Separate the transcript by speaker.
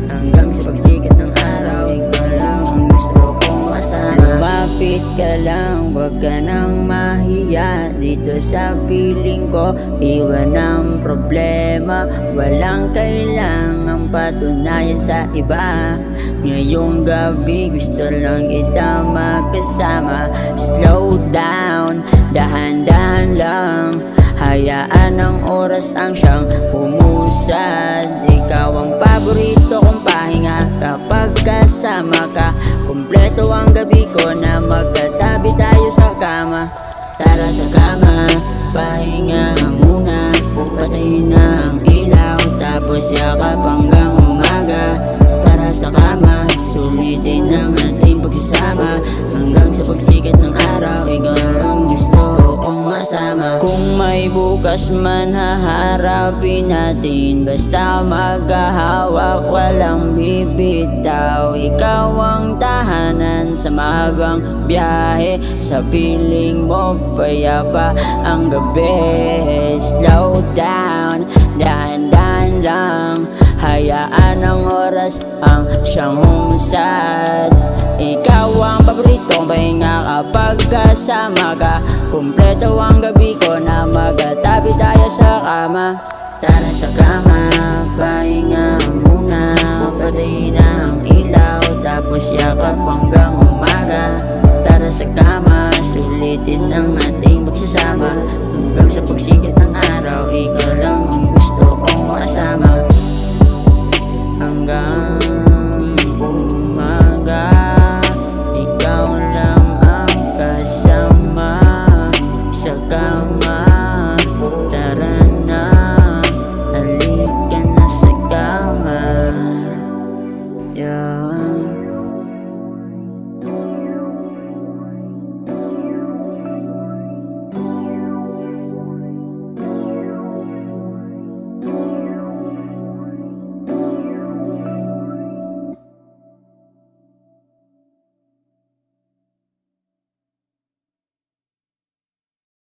Speaker 1: hanggang sa pagsikat ng araw. Ikaw lang ang gusto kong kasama. Lumapit ka lang, wag ka nang mahiya. Dito sa piling ko, iwan ang problema. Walang kailangang patunayan sa iba. Ngayong gabi gusto lang kita magkasama. Slow down, dahan-dahan lang. Hayaan ang oras ang siyang humusad. Ikaw ang paborito kong pahinga kapag kasama ka. Kumpleto ang gabi ko na magkatabi tayo sa kama. Tara sa kama, pahinga muna. Patayin na ang ilaw, tapos yakap hanggang umaga. Tara sa kama, sulitin ang ating pagsasama. Hanggang sa pagsikat ng araw, ikaw ang gusto kong masama. Kung may bukas man haharapin natin, basta maghahawak walang bibitaw. Ikaw ang tahanan sa mahabang biyahe. Sa piling mo payapa ang gabi. Slow down, dahan-dahan lang. Hayaan ang oras ang siyang humusad. Ikaw ang paboritong pahinga kapag kasama ka. Kumpleto ang gabi ko na magkatabi tayo sa kama. Tara sa kama, pahinga